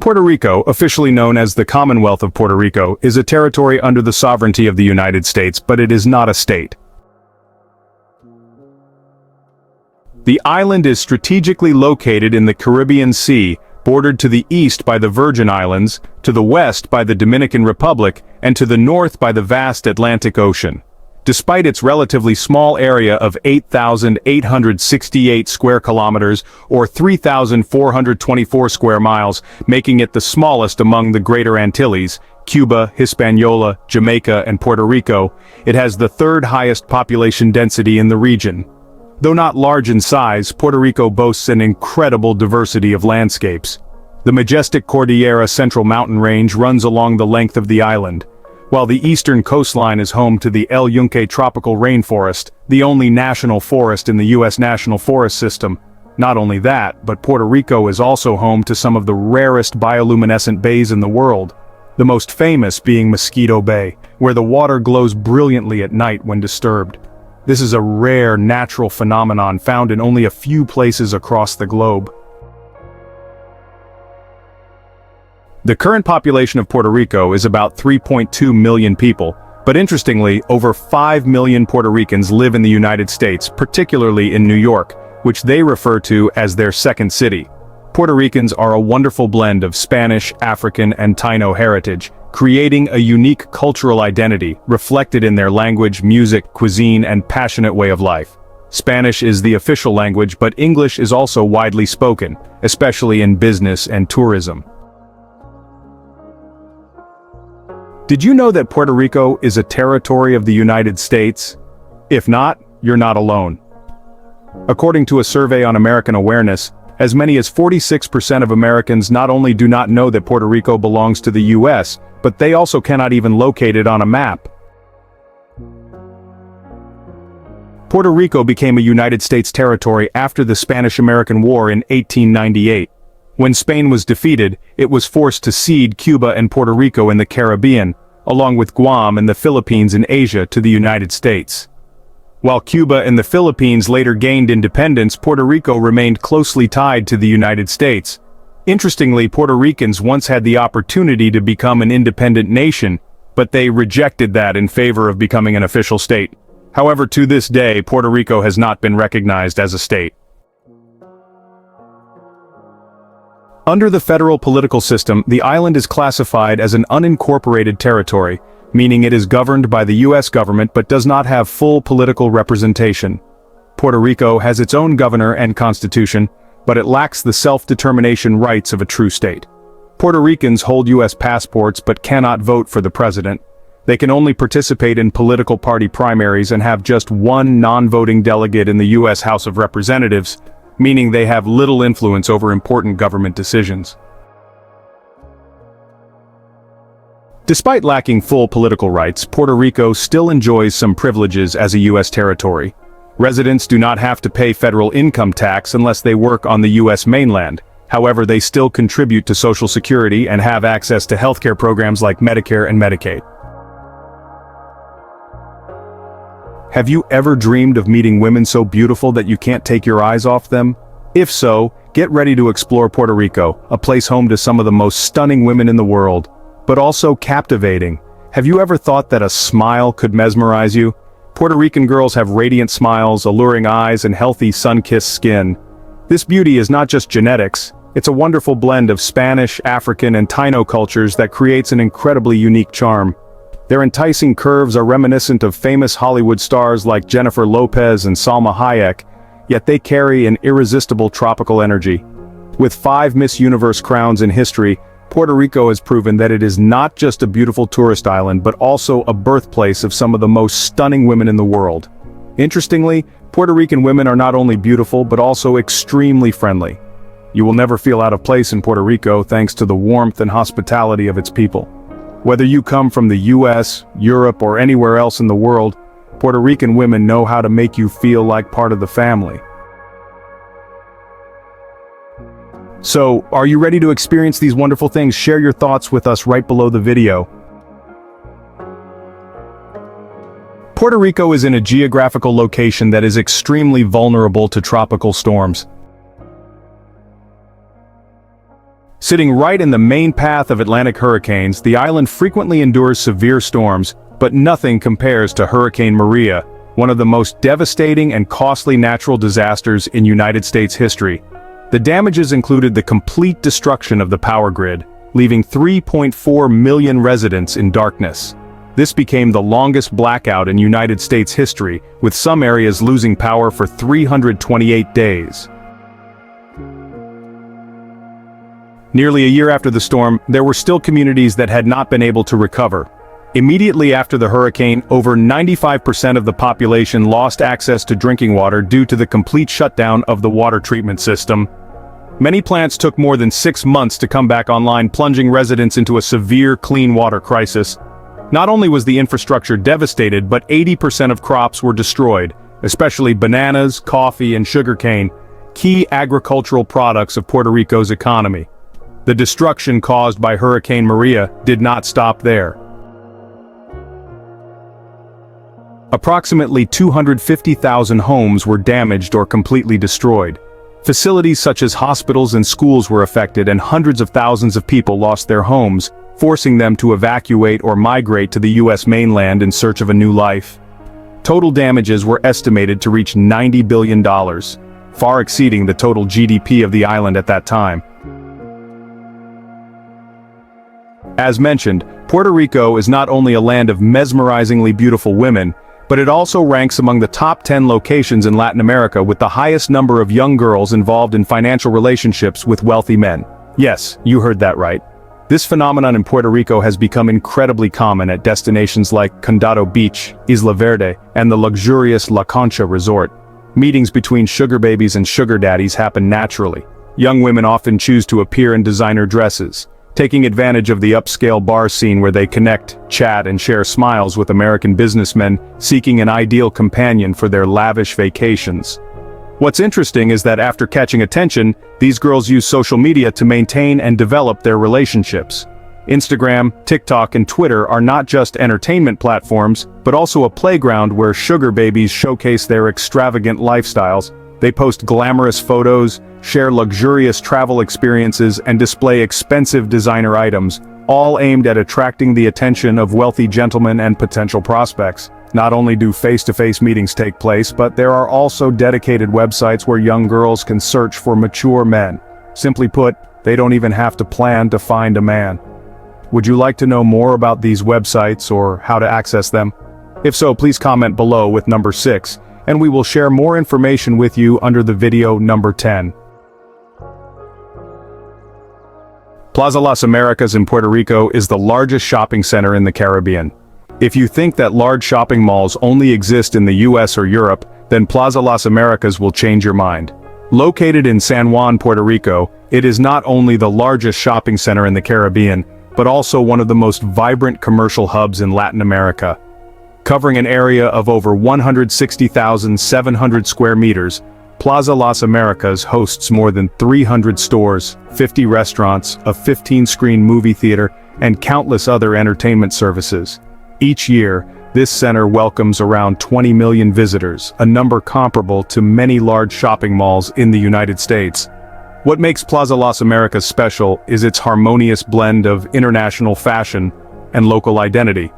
Puerto Rico, officially known as the Commonwealth of Puerto Rico, is a territory under the sovereignty of the United States, but it is not a state. The island is strategically located in the Caribbean Sea, bordered to the east by the Virgin Islands, to the west by the Dominican Republic, and to the north by the vast Atlantic Ocean. Despite its relatively small area of 8,868 square kilometers, or 3,424 square miles, making it the smallest among the Greater Antilles, Cuba, Hispaniola, Jamaica, and Puerto Rico, it has the third highest population density in the region. Though not large in size, Puerto Rico boasts an incredible diversity of landscapes. The majestic Cordillera Central Mountain Range runs along the length of the island, while the eastern coastline is home to the El Yunque Tropical Rainforest, the only national forest in the U.S. National Forest System. Not only that, but Puerto Rico is also home to some of the rarest bioluminescent bays in the world, the most famous being Mosquito Bay, where the water glows brilliantly at night when disturbed. This is a rare natural phenomenon found in only a few places across the globe. The current population of Puerto Rico is about 3.2 million people, but interestingly, over 5 million Puerto Ricans live in the United States, particularly in New York, which they refer to as their second city. Puerto Ricans are a wonderful blend of Spanish, African, and Taino heritage, creating a unique cultural identity reflected in their language, music, cuisine, and passionate way of life. Spanish is the official language, but English is also widely spoken, especially in business and tourism. Did you know that Puerto Rico is a territory of the United States? If not, you're not alone. According to a survey on American awareness, as many as 46% of Americans not only do not know that Puerto Rico belongs to the U.S., but they also cannot even locate it on a map. Puerto Rico became a United States territory after the Spanish-American War in 1898. When Spain was defeated, it was forced to cede Cuba and Puerto Rico in the Caribbean, along with Guam and the Philippines in Asia, to the United States. While Cuba and the Philippines later gained independence, Puerto Rico remained closely tied to the United States. Interestingly, Puerto Ricans once had the opportunity to become an independent nation, but they rejected that in favor of becoming an official state. However, to this day, Puerto Rico has not been recognized as a state. Under the federal political system, the island is classified as an unincorporated territory, meaning it is governed by the U.S. government but does not have full political representation. Puerto Rico has its own governor and constitution, but it lacks the self-determination rights of a true state. Puerto Ricans hold U.S. passports but cannot vote for the president. They can only participate in political party primaries and have just one non-voting delegate in the U.S. House of Representatives, meaning they have little influence over important government decisions. Despite lacking full political rights, Puerto Rico still enjoys some privileges as a U.S. territory. Residents do not have to pay federal income tax unless they work on the U.S. mainland. However, they still contribute to Social Security and have access to healthcare programs like Medicare and Medicaid. Have you ever dreamed of meeting women so beautiful that you can't take your eyes off them? If so, get ready to explore Puerto Rico, a place home to some of the most stunning women in the world, but also captivating. Have you ever thought that a smile could mesmerize you? Puerto Rican girls have radiant smiles, alluring eyes, and healthy sun-kissed skin. This beauty is not just genetics, it's a wonderful blend of Spanish, African, and Taino cultures that creates an incredibly unique charm. Their enticing curves are reminiscent of famous Hollywood stars like Jennifer Lopez and Salma Hayek, yet they carry an irresistible tropical energy. With 5 Miss Universe crowns in history, Puerto Rico has proven that it is not just a beautiful tourist island but also a birthplace of some of the most stunning women in the world. Interestingly, Puerto Rican women are not only beautiful but also extremely friendly. You will never feel out of place in Puerto Rico thanks to the warmth and hospitality of its people. Whether you come from the US, Europe, or anywhere else in the world, Puerto Rican women know how to make you feel like part of the family. So, are you ready to experience these wonderful things? Share your thoughts with us right below the video. Puerto Rico is in a geographical location that is extremely vulnerable to tropical storms. Sitting right in the main path of Atlantic hurricanes, the island frequently endures severe storms, but nothing compares to Hurricane Maria, one of the most devastating and costly natural disasters in United States history. The damages included the complete destruction of the power grid, leaving 3.4 million residents in darkness. This became the longest blackout in United States history, with some areas losing power for 328 days. Nearly a year after the storm, there were still communities that had not been able to recover. Immediately after the hurricane, over 95% of the population lost access to drinking water due to the complete shutdown of the water treatment system. Many plants took more than 6 months to come back online, plunging residents into a severe clean water crisis. Not only was the infrastructure devastated, but 80% of crops were destroyed, especially bananas, coffee, and sugarcane, key agricultural products of Puerto Rico's economy. The destruction caused by Hurricane Maria did not stop there. Approximately 250,000 homes were damaged or completely destroyed. Facilities such as hospitals and schools were affected, and hundreds of thousands of people lost their homes, forcing them to evacuate or migrate to the U.S. mainland in search of a new life. Total damages were estimated to reach $90 billion, far exceeding the total GDP of the island at that time. As mentioned, Puerto Rico is not only a land of mesmerizingly beautiful women, but it also ranks among the top 10 locations in Latin America with the highest number of young girls involved in financial relationships with wealthy men. Yes, you heard that right. This phenomenon in Puerto Rico has become incredibly common at destinations like Condado Beach, Isla Verde, and the luxurious La Concha resort. Meetings between sugar babies and sugar daddies happen naturally. Young women often choose to appear in designer dresses, taking advantage of the upscale bar scene where they connect, chat, and share smiles with American businessmen seeking an ideal companion for their lavish vacations. What's interesting is that after catching attention, these girls use social media to maintain and develop their relationships. Instagram, TikTok, and Twitter are not just entertainment platforms, but also a playground where sugar babies showcase their extravagant lifestyles. They post glamorous photos, share luxurious travel experiences, and display expensive designer items, all aimed at attracting the attention of wealthy gentlemen and potential prospects. Not only do face-to-face meetings take place, but there are also dedicated websites where young girls can search for mature men. Simply put, they don't even have to plan to find a man. Would you like to know more about these websites or how to access them? If so, please comment below with number 6, and we will share more information with you under the video number 10. Plaza Las Americas in Puerto Rico is the largest shopping center in the Caribbean. If you think that large shopping malls only exist in the US or Europe, then Plaza Las Americas will change your mind. Located in San Juan, Puerto Rico, it is not only the largest shopping center in the Caribbean, but also one of the most vibrant commercial hubs in Latin America. Covering an area of over 160,700 square meters, Plaza Las Americas hosts more than 300 stores, 50 restaurants, a 15-screen movie theater, and countless other entertainment services. Each year, this center welcomes around 20 million visitors, a number comparable to many large shopping malls in the United States. What makes Plaza Las Americas special is its harmonious blend of international fashion and local identity.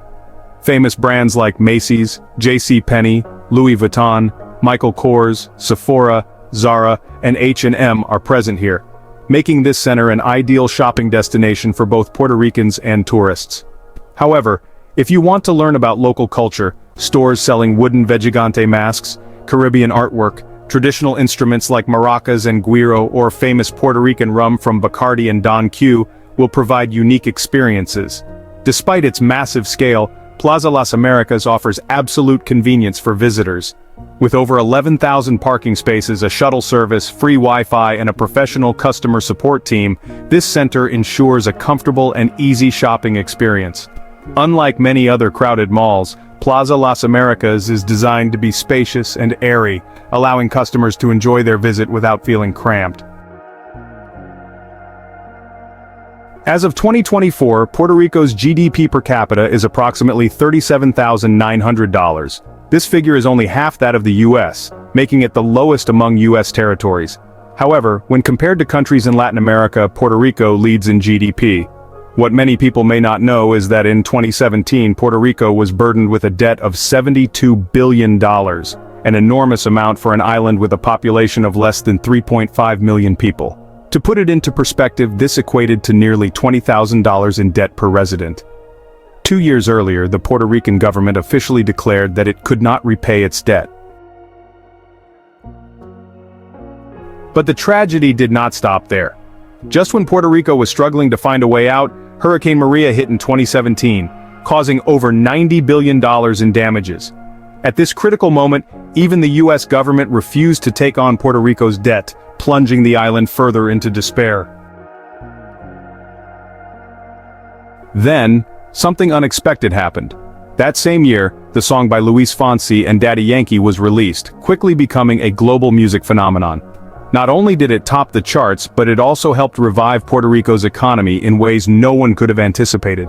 Famous brands like Macy's, JCPenney, Louis Vuitton, Michael Kors, Sephora, Zara, and H&M are present here, making this center an ideal shopping destination for both Puerto Ricans and tourists. However, if you want to learn about local culture, stores selling wooden Vejigante masks, Caribbean artwork, traditional instruments like maracas and güiro, or famous Puerto Rican rum from Bacardi and Don Q will provide unique experiences. Despite its massive scale, Plaza Las Americas offers absolute convenience for visitors. With over 11,000 parking spaces, a shuttle service, free Wi-Fi, and a professional customer support team, this center ensures a comfortable and easy shopping experience. Unlike many other crowded malls, Plaza Las Americas is designed to be spacious and airy, allowing customers to enjoy their visit without feeling cramped. As of 2024, Puerto Rico's GDP per capita is approximately $37,900. This figure is only half that of the US, making it the lowest among US territories. However, when compared to countries in Latin America, Puerto Rico leads in GDP. What many people may not know is that in 2017, Puerto Rico was burdened with a debt of $72 billion, an enormous amount for an island with a population of less than 3.5 million people. To put it into perspective, this equated to nearly $20,000 in debt per resident. 2 years earlier, the Puerto Rican government officially declared that it could not repay its debt. But the tragedy did not stop there. Just when Puerto Rico was struggling to find a way out, Hurricane Maria hit in 2017, causing over $90 billion in damages. At this critical moment, even the US government refused to take on Puerto Rico's debt, plunging the island further into despair. Then, something unexpected happened. That same year, the song by Luis Fonsi and Daddy Yankee was released, quickly becoming a global music phenomenon. Not only did it top the charts, but it also helped revive Puerto Rico's economy in ways no one could have anticipated.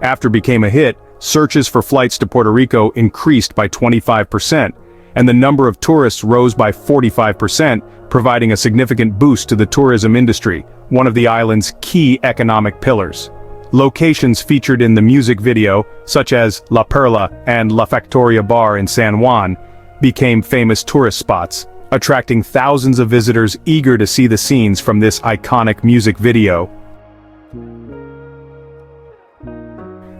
After it became a hit, searches for flights to Puerto Rico increased by 25%, and the number of tourists rose by 45%, providing a significant boost to the tourism industry, one of the island's key economic pillars. Locations featured in the music video, such as La Perla and La Factoria Bar in San Juan, became famous tourist spots, attracting thousands of visitors eager to see the scenes from this iconic music video.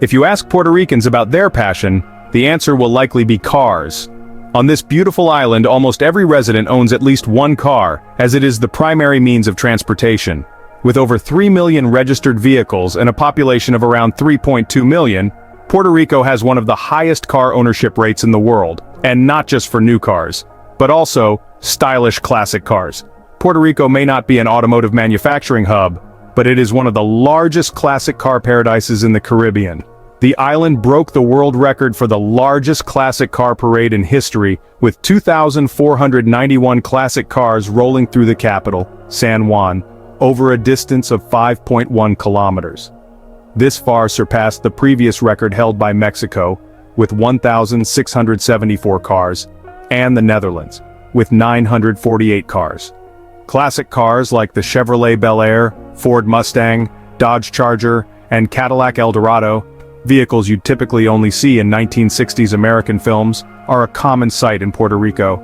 If you ask Puerto Ricans about their passion, the answer will likely be cars. On this beautiful island, almost every resident owns at least one car, as it is the primary means of transportation. With over 3 million registered vehicles and a population of around 3.2 million, Puerto Rico has one of the highest car ownership rates in the world, and not just for new cars, but also stylish classic cars. Puerto Rico may not be an automotive manufacturing hub, but it is one of the largest classic car paradises in the Caribbean. The island broke the world record for the largest classic car parade in history, with 2,491 classic cars rolling through the capital, San Juan, over a distance of 5.1 kilometers. This far surpassed the previous record held by Mexico, with 1,674 cars, and the Netherlands, with 948 cars. Classic cars like the Chevrolet Bel Air, Ford Mustang, Dodge Charger, and Cadillac Eldorado, vehicles you'd typically only see in 1960s American films, are a common sight in Puerto Rico.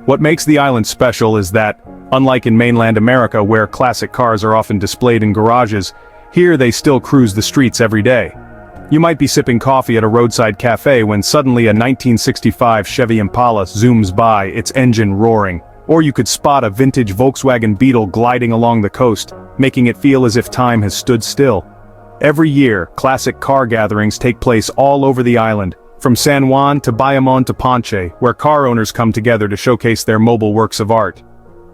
What makes the island special is that, unlike in mainland America where classic cars are often displayed in garages, here they still cruise the streets every day. You might be sipping coffee at a roadside cafe when suddenly a 1965 Chevy Impala zooms by, its engine roaring. Or you could spot a vintage Volkswagen Beetle gliding along the coast, making it feel as if time has stood still. Every year, classic car gatherings take place all over the island, from San Juan to Bayamon to Ponce, where car owners come together to showcase their mobile works of art.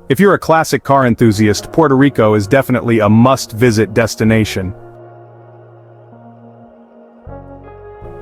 If you're a classic car enthusiast, Puerto Rico is definitely a must-visit destination.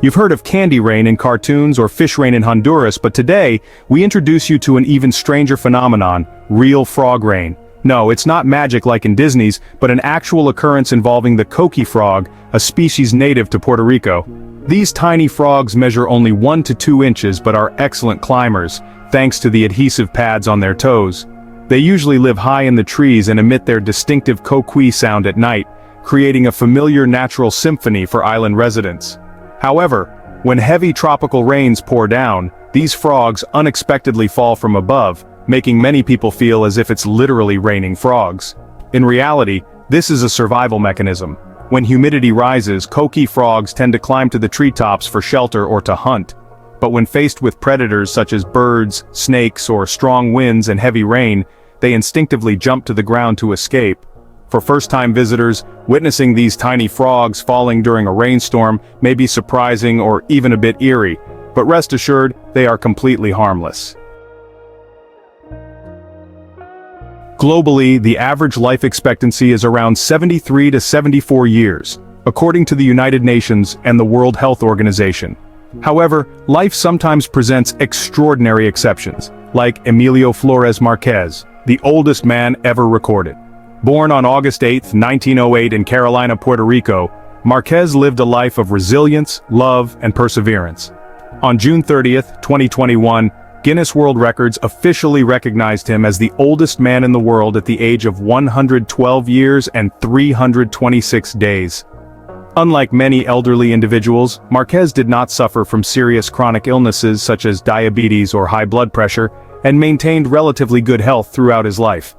You've heard of candy rain in cartoons or fish rain in Honduras, but today, we introduce you to an even stranger phenomenon, real frog rain. No, it's not magic like in Disney's, but an actual occurrence involving the coqui frog, a species native to Puerto Rico. These tiny frogs measure only 1 to 2 inches but are excellent climbers, thanks to the adhesive pads on their toes. They usually live high in the trees and emit their distinctive coqui sound at night, creating a familiar natural symphony for island residents. However, when heavy tropical rains pour down, these frogs unexpectedly fall from above, making many people feel as if it's literally raining frogs. In reality, this is a survival mechanism. When humidity rises, coqui frogs tend to climb to the treetops for shelter or to hunt. But when faced with predators such as birds, snakes, or strong winds and heavy rain, they instinctively jump to the ground to escape. For first-time visitors, witnessing these tiny frogs falling during a rainstorm may be surprising or even a bit eerie, but rest assured, they are completely harmless. Globally, the average life expectancy is around 73 to 74 years, according to the United Nations and the World Health Organization. However, life sometimes presents extraordinary exceptions, like Emilio Flores Marquez, the oldest man ever recorded. Born on August 8, 1908 in Carolina, Puerto Rico, Marquez lived a life of resilience, love, and perseverance. On June 30, 2021, Guinness World Records officially recognized him as the oldest man in the world at the age of 112 years and 326 days. Unlike many elderly individuals, Marquez did not suffer from serious chronic illnesses such as diabetes or high blood pressure, and maintained relatively good health throughout his life.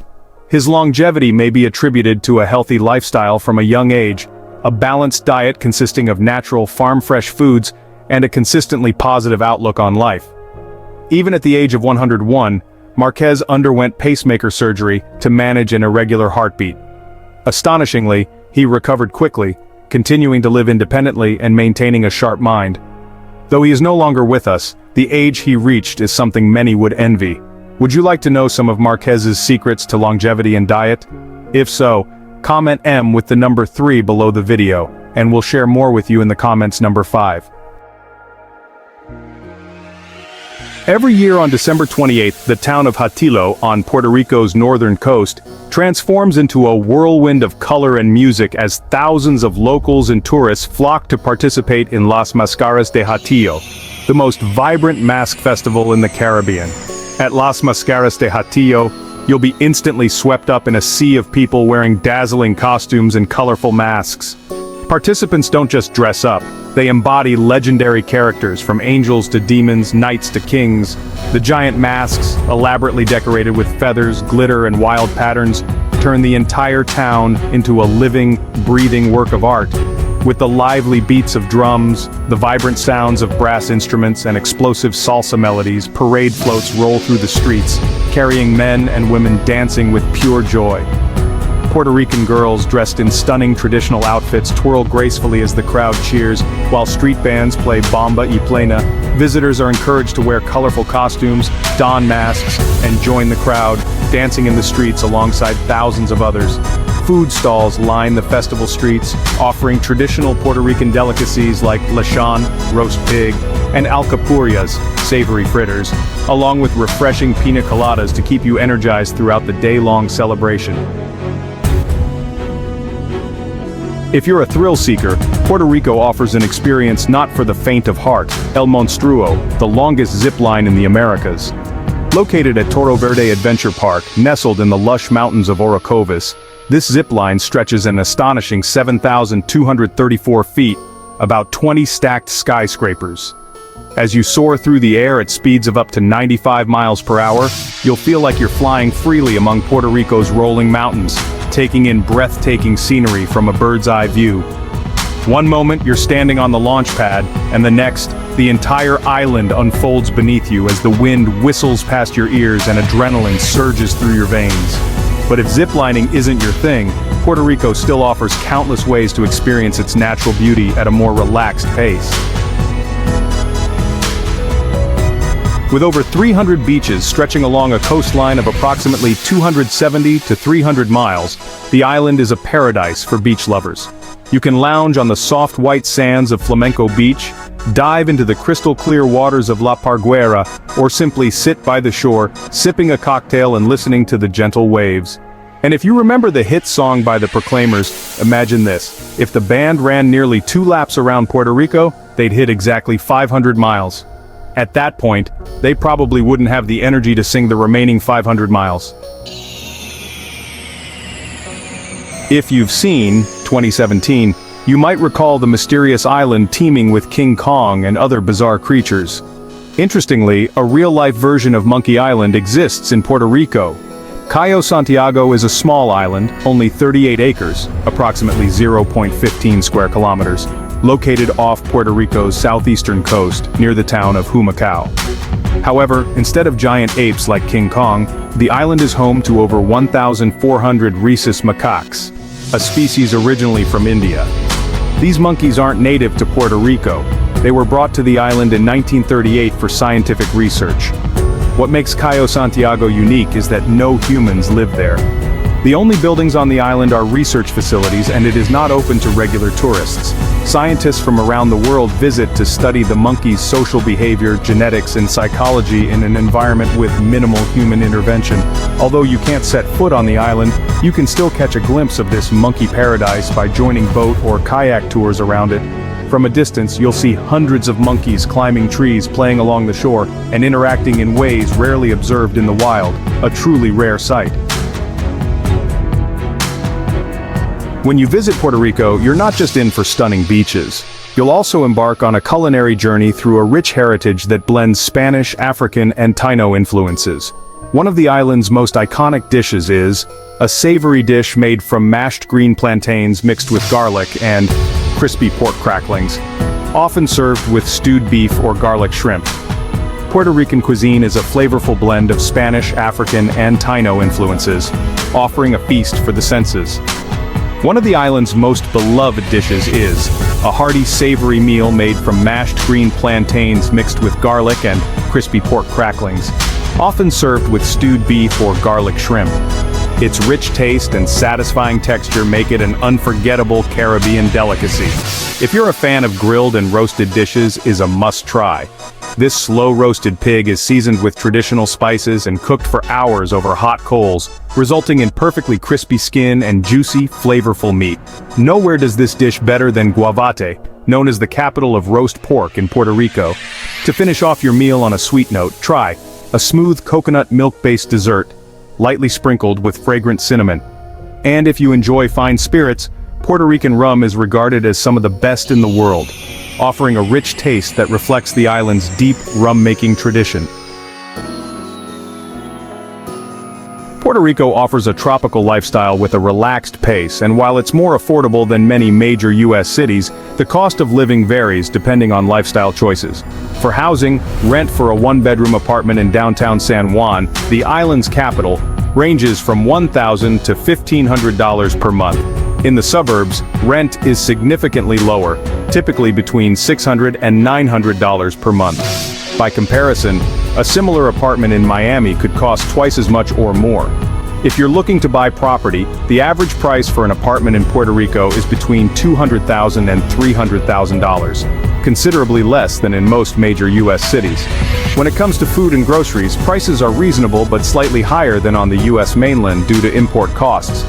His longevity may be attributed to a healthy lifestyle from a young age, a balanced diet consisting of natural farm-fresh foods, and a consistently positive outlook on life. Even at the age of 101, Marquez underwent pacemaker surgery to manage an irregular heartbeat. Astonishingly, he recovered quickly, continuing to live independently and maintaining a sharp mind. Though he is no longer with us, the age he reached is something many would envy. Would you like to know some of Marquez's secrets to longevity and diet? If so, comment M with the number 3 below the video, and we'll share more with you in the comments number 5. Every year on December 28th, the town of Hatillo, on Puerto Rico's northern coast, transforms into a whirlwind of color and music as thousands of locals and tourists flock to participate in Las Mascaras de Hatillo, the most vibrant mask festival in the Caribbean. At Las Mascaras de Hatillo, you'll be instantly swept up in a sea of people wearing dazzling costumes and colorful masks. Participants don't just dress up, they embody legendary characters from angels to demons, knights to kings. The giant masks, elaborately decorated with feathers, glitter, and wild patterns, turn the entire town into a living, breathing work of art. With the lively beats of drums, the vibrant sounds of brass instruments, and explosive salsa melodies, parade floats roll through the streets, carrying men and women dancing with pure joy. Puerto Rican girls dressed in stunning traditional outfits twirl gracefully as the crowd cheers, while street bands play Bomba y Plena. Visitors are encouraged to wear colorful costumes, don masks, and join the crowd, dancing in the streets alongside thousands of others. Food stalls line the festival streets, offering traditional Puerto Rican delicacies like lechon, roast pig, and alcapurrias, savory fritters, along with refreshing pina coladas to keep you energized throughout the day-long celebration. If you're a thrill seeker, Puerto Rico offers an experience not for the faint of heart. El Monstruo, the longest zip line in the Americas. Located at Toro Verde Adventure Park, nestled in the lush mountains of Orocovis, this zip line stretches an astonishing 7,234 feet, about 20 stacked skyscrapers. As you soar through the air at speeds of up to 95 miles per hour, you'll feel like you're flying freely among Puerto Rico's rolling mountains, taking in breathtaking scenery from a bird's-eye view. One moment you're standing on the launch pad, and the next, the entire island unfolds beneath you as the wind whistles past your ears and adrenaline surges through your veins. But if ziplining isn't your thing, Puerto Rico still offers countless ways to experience its natural beauty at a more relaxed pace. With over 300 beaches stretching along a coastline of approximately 270 to 300 miles, the island is a paradise for beach lovers. You can lounge on the soft white sands of Flamenco Beach, dive into the crystal-clear waters of La Parguera, or simply sit by the shore, sipping a cocktail and listening to the gentle waves. And if you remember the hit song by the Proclaimers, imagine this: if the band ran nearly 2 laps around Puerto Rico, they'd hit exactly 500 miles. At that point, they probably wouldn't have the energy to sing the remaining 500 miles. If you've seen 2017, you might recall the mysterious island teeming with King Kong and other bizarre creatures. Interestingly, a real-life version of Monkey Island exists in Puerto Rico. Cayo Santiago is a small island, only 38 acres, approximately 0.15 square kilometers, located off Puerto Rico's southeastern coast, near the town of Humacao. However, instead of giant apes like King Kong, the island is home to over 1,400 rhesus macaques, a species originally from India. These monkeys aren't native to Puerto Rico. They were brought to the island in 1938 for scientific research. What makes Cayo Santiago unique is that no humans live there. The only buildings on the island are research facilities, and it is not open to regular tourists. Scientists from around the world visit to study the monkey's social behavior, genetics, and psychology in an environment with minimal human intervention. Although you can't set foot on the island, you can still catch a glimpse of this monkey paradise by joining boat or kayak tours around it. From a distance, you'll see hundreds of monkeys climbing trees, playing along the shore, and interacting in ways rarely observed in the wild, a truly rare sight. When you visit Puerto Rico, you're not just in for stunning beaches. You'll also embark on a culinary journey through a rich heritage that blends Spanish, African, and Taino influences. One of the island's most iconic dishes is a savory dish made from mashed green plantains mixed with garlic and crispy pork cracklings, often served with stewed beef or garlic shrimp. Puerto Rican cuisine is a flavorful blend of Spanish, African, and Taino influences, offering a feast for the senses. One of the island's most beloved dishes is a hearty savory meal made from mashed green plantains mixed with garlic and crispy pork cracklings, often served with stewed beef or garlic shrimp. Its rich taste and satisfying texture make it an unforgettable Caribbean delicacy. If you're a fan of grilled and roasted dishes, is a must-try. This slow-roasted pig is seasoned with traditional spices and cooked for hours over hot coals, resulting in perfectly crispy skin and juicy, flavorful meat. Nowhere does this dish better than Guavate, known as the capital of roast pork in Puerto Rico. To finish off your meal on a sweet note, try a smooth coconut milk-based dessert, lightly sprinkled with fragrant cinnamon. And if you enjoy fine spirits, Puerto Rican rum is regarded as some of the best in the world, offering a rich taste that reflects the island's deep rum-making tradition. Puerto Rico offers a tropical lifestyle with a relaxed pace, and while it's more affordable than many major U.S. cities, the cost of living varies depending on lifestyle choices. For housing, rent for a one-bedroom apartment in downtown San Juan, the island's capital, ranges from $1,000 to $1,500 per month. In the suburbs, rent is significantly lower, typically between $600 and $900 per month. By comparison, a similar apartment in Miami could cost twice as much or more. If you're looking to buy property, the average price for an apartment in Puerto Rico is between $200,000 and $300,000, considerably less than in most major U.S. cities. When it comes to food and groceries, prices are reasonable but slightly higher than on the U.S. mainland due to import costs.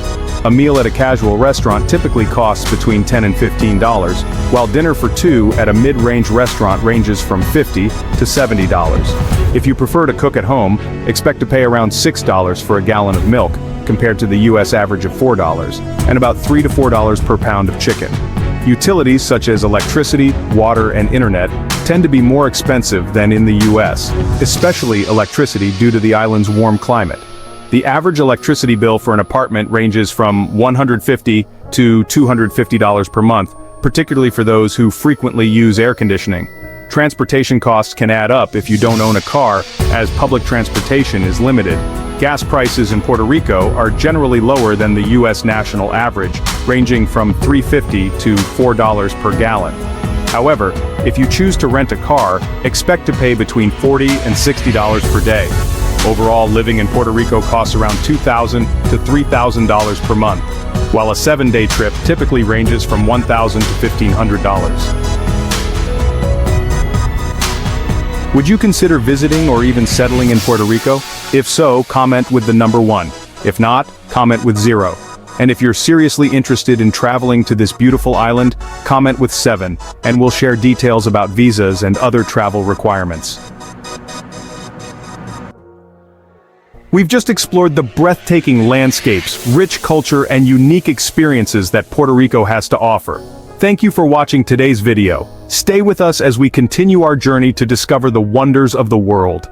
A meal at a casual restaurant typically costs between $10 and $15, while dinner for two at a mid-range restaurant ranges from $50 to $70. If you prefer to cook at home, expect to pay around $6 for a gallon of milk, compared to the U.S. average of $4, and about $3 to $4 per pound of chicken. Utilities such as electricity, water, and internet tend to be more expensive than in the U.S., especially electricity due to the island's warm climate. The average electricity bill for an apartment ranges from $150 to $250 per month, particularly for those who frequently use air conditioning. Transportation costs can add up if you don't own a car, as public transportation is limited. Gas prices in Puerto Rico are generally lower than the U.S. national average, ranging from $3.50 to $4 per gallon. However, if you choose to rent a car, expect to pay between $40 and $60 per day. Overall, living in Puerto Rico costs around $2,000 to $3,000 per month, while a 7-day trip typically ranges from $1,000 to $1,500. Would you consider visiting or even settling in Puerto Rico? If so, comment with the number 1. If not, comment with 0. And if you're seriously interested in traveling to this beautiful island, comment with 7, and we'll share details about visas and other travel requirements. We've just explored the breathtaking landscapes, rich culture, and unique experiences that Puerto Rico has to offer. Thank you for watching today's video. Stay with us as we continue our journey to discover the wonders of the world.